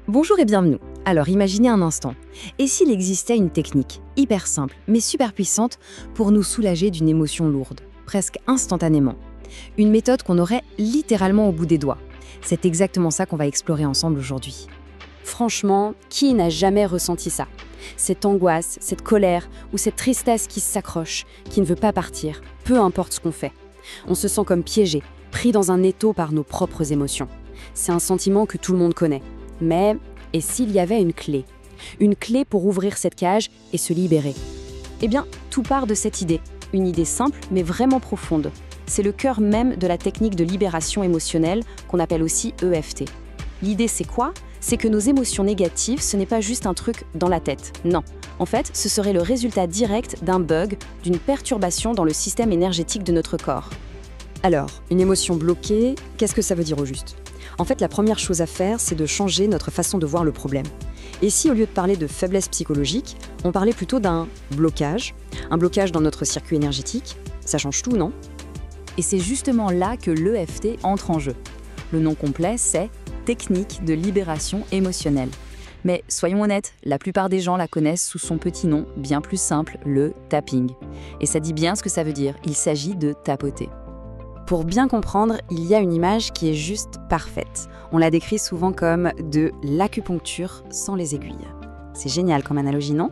Bonjour et bienvenue. Alors imaginez un instant, et s'il existait une technique hyper simple mais super puissante pour nous soulager d'une émotion lourde, presque instantanément. Une méthode qu'on aurait littéralement au bout des doigts. C'est exactement ça qu'on va explorer ensemble aujourd'hui. Franchement, qui n'a jamais ressenti ça? Cette angoisse, cette colère ou cette tristesse qui s'accroche, qui ne veut pas partir, peu importe ce qu'on fait. On se sent comme piégé, pris dans un étau par nos propres émotions. C'est un sentiment que tout le monde connaît. Mais, et s'il y avait une clé? Une clé pour ouvrir cette cage et se libérer? Eh bien, tout part de cette idée. Une idée simple, mais vraiment profonde. C'est le cœur même de la technique de libération émotionnelle, qu'on appelle aussi EFT. L'idée, c'est quoi? C'est que nos émotions négatives, ce n'est pas juste un truc dans la tête. Non. En fait, ce serait le résultat direct d'un bug, d'une perturbation dans le système énergétique de notre corps. Alors, une émotion bloquée, qu'est-ce que ça veut dire au juste? En fait, la première chose à faire, c'est de changer notre façon de voir le problème. Et si, au lieu de parler de faiblesse psychologique, on parlait plutôt d'un blocage, un blocage dans notre circuit énergétique, ça change tout, non? Et c'est justement là que l'EFT entre en jeu. Le nom complet, c'est Technique de libération émotionnelle. Mais soyons honnêtes, la plupart des gens la connaissent sous son petit nom, bien plus simple, le tapping. Et ça dit bien ce que ça veut dire, il s'agit de tapoter. Pour bien comprendre, il y a une image qui est juste parfaite. On la décrit souvent comme de l'acupuncture sans les aiguilles. C'est génial comme analogie, non?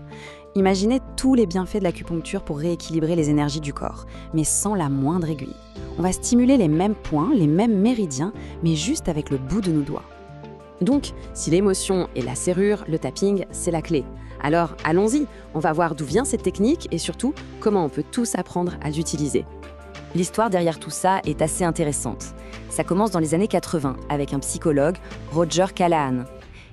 Imaginez tous les bienfaits de l'acupuncture pour rééquilibrer les énergies du corps, mais sans la moindre aiguille. On va stimuler les mêmes points, les mêmes méridiens, mais juste avec le bout de nos doigts. Donc, si l'émotion est la serrure, le tapping, c'est la clé. Alors, allons-y, on va voir d'où vient cette technique et surtout, comment on peut tous apprendre à l'utiliser. L'histoire derrière tout ça est assez intéressante. Ça commence dans les années 80 avec un psychologue, Roger Callahan.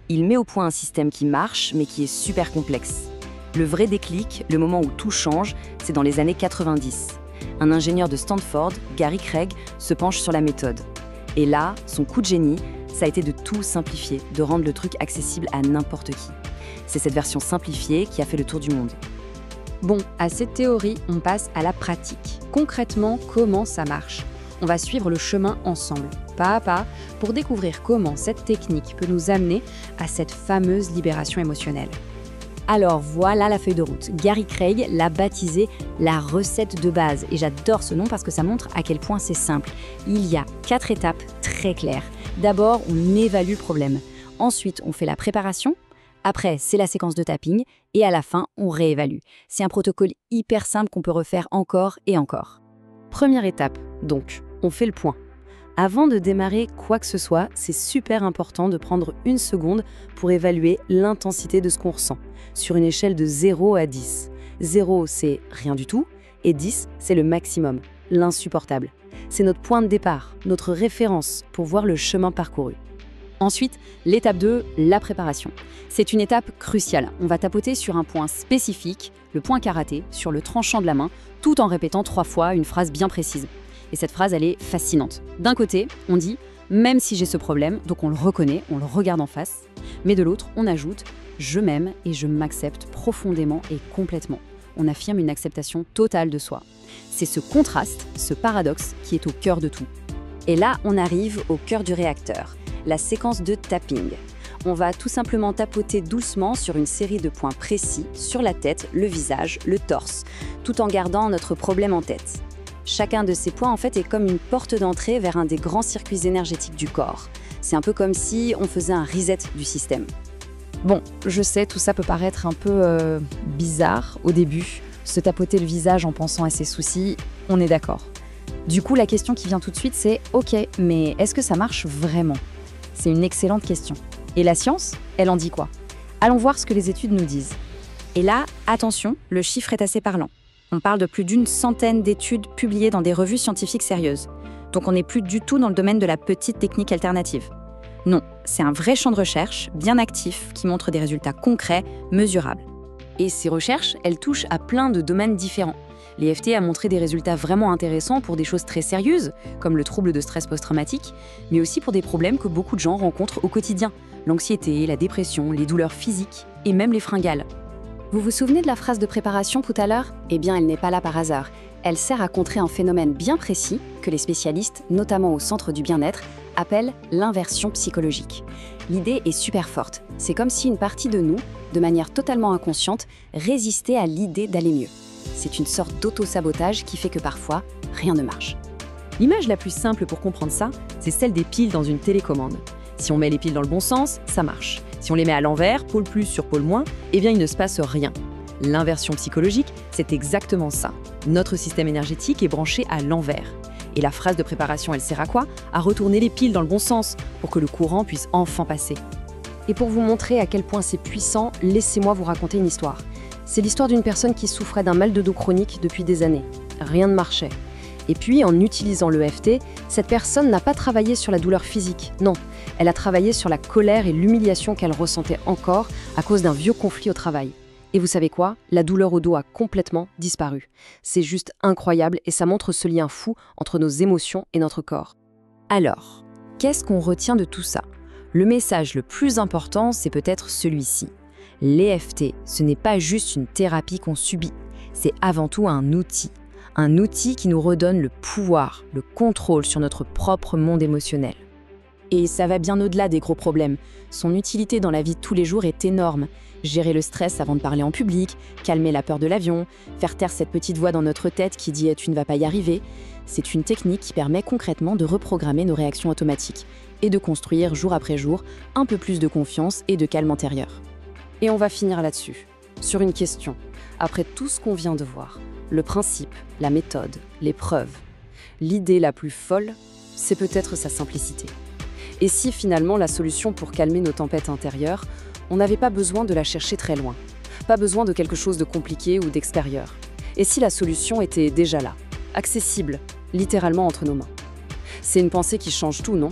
Il met au point un système qui marche, mais qui est super complexe. Le vrai déclic, le moment où tout change, c'est dans les années 90. Un ingénieur de Stanford, Gary Craig, se penche sur la méthode. Et là, son coup de génie, ça a été de tout simplifier, de rendre le truc accessible à n'importe qui. C'est cette version simplifiée qui a fait le tour du monde. Bon, à cette théorie, on passe à la pratique. Concrètement, comment ça marche? On va suivre le chemin ensemble, pas à pas, pour découvrir comment cette technique peut nous amener à cette fameuse libération émotionnelle. Alors voilà la feuille de route. Gary Craig l'a baptisée la recette de base. Et j'adore ce nom parce que ça montre à quel point c'est simple. Il y a 4 étapes très claires. D'abord, on évalue le problème. Ensuite, on fait la préparation. Après, c'est la séquence de tapping. Et à la fin, on réévalue. C'est un protocole hyper simple qu'on peut refaire encore et encore. Première étape, donc, on fait le point. Avant de démarrer quoi que ce soit, c'est super important de prendre une seconde pour évaluer l'intensité de ce qu'on ressent, sur une échelle de 0 à 10. 0, c'est rien du tout, et 10, c'est le maximum, l'insupportable. C'est notre point de départ, notre référence pour voir le chemin parcouru. Ensuite, l'étape 2, la préparation. C'est une étape cruciale. On va tapoter sur un point spécifique, le point karaté, sur le tranchant de la main, tout en répétant 3 fois une phrase bien précise. Et cette phrase, elle est fascinante. D'un côté, on dit « même si j'ai ce problème », donc on le reconnaît, on le regarde en face. Mais de l'autre, on ajoute « je m'aime et je m'accepte profondément et complètement ». On affirme une acceptation totale de soi. C'est ce contraste, ce paradoxe qui est au cœur de tout. Et là, on arrive au cœur du réacteur, la séquence de tapping. On va tout simplement tapoter doucement sur une série de points précis, sur la tête, le visage, le torse, tout en gardant notre problème en tête. Chacun de ces points, en fait, est comme une porte d'entrée vers un des grands circuits énergétiques du corps. C'est un peu comme si on faisait un reset du système. Bon, je sais, tout ça peut paraître un peu bizarre au début. Se tapoter le visage en pensant à ses soucis, on est d'accord. Du coup, la question qui vient tout de suite, c'est « Ok, mais est-ce que ça marche vraiment ?» C'est une excellente question. Et la science, elle en dit quoi? Allons voir ce que les études nous disent. Et là, attention, le chiffre est assez parlant. On parle de plus d'une centaine d'études publiées dans des revues scientifiques sérieuses. Donc on n'est plus du tout dans le domaine de la petite technique alternative. Non, c'est un vrai champ de recherche, bien actif, qui montre des résultats concrets, mesurables. Et ces recherches, elles touchent à plein de domaines différents. L'EFT a montré des résultats vraiment intéressants pour des choses très sérieuses, comme le trouble de stress post-traumatique, mais aussi pour des problèmes que beaucoup de gens rencontrent au quotidien. L'anxiété, la dépression, les douleurs physiques et même les fringales. Vous vous souvenez de la phrase de préparation tout à l'heure? Eh bien, elle n'est pas là par hasard. Elle sert à contrer un phénomène bien précis que les spécialistes, notamment au centre du bien-être, appellent l'inversion psychologique. L'idée est super forte. C'est comme si une partie de nous, de manière totalement inconsciente, résistait à l'idée d'aller mieux. C'est une sorte d'auto-sabotage qui fait que parfois, rien ne marche. L'image la plus simple pour comprendre ça, c'est celle des piles dans une télécommande. Si on met les piles dans le bon sens, ça marche. Si on les met à l'envers, pôle plus sur pôle moins, eh bien il ne se passe rien. L'inversion psychologique, c'est exactement ça. Notre système énergétique est branché à l'envers. Et la phrase de préparation, elle sert à quoi? À retourner les piles dans le bon sens, pour que le courant puisse enfin passer. Et pour vous montrer à quel point c'est puissant, laissez-moi vous raconter une histoire. C'est l'histoire d'une personne qui souffrait d'un mal de dos chronique depuis des années. Rien ne marchait. Et puis, en utilisant l'EFT, cette personne n'a pas travaillé sur la douleur physique, non. Elle a travaillé sur la colère et l'humiliation qu'elle ressentait encore à cause d'un vieux conflit au travail. Et vous savez quoi? La douleur au dos a complètement disparu. C'est juste incroyable et ça montre ce lien fou entre nos émotions et notre corps. Alors, qu'est-ce qu'on retient de tout ça? Le message le plus important, c'est peut-être celui-ci. L'EFT, ce n'est pas juste une thérapie qu'on subit, c'est avant tout un outil. Un outil qui nous redonne le pouvoir, le contrôle sur notre propre monde émotionnel. Et ça va bien au-delà des gros problèmes. Son utilité dans la vie de tous les jours est énorme. Gérer le stress avant de parler en public, calmer la peur de l'avion, faire taire cette petite voix dans notre tête qui dit « tu ne vas pas y arriver », c'est une technique qui permet concrètement de reprogrammer nos réactions automatiques et de construire jour après jour un peu plus de confiance et de calme intérieur. Et on va finir là-dessus, sur une question. Après tout ce qu'on vient de voir, le principe, la méthode, les preuves, l'idée la plus folle, c'est peut-être sa simplicité. Et si finalement la solution pour calmer nos tempêtes intérieures, on n'avait pas besoin de la chercher très loin, pas besoin de quelque chose de compliqué ou d'extérieur. Et si la solution était déjà là, accessible, littéralement entre nos mains? C'est une pensée qui change tout, non?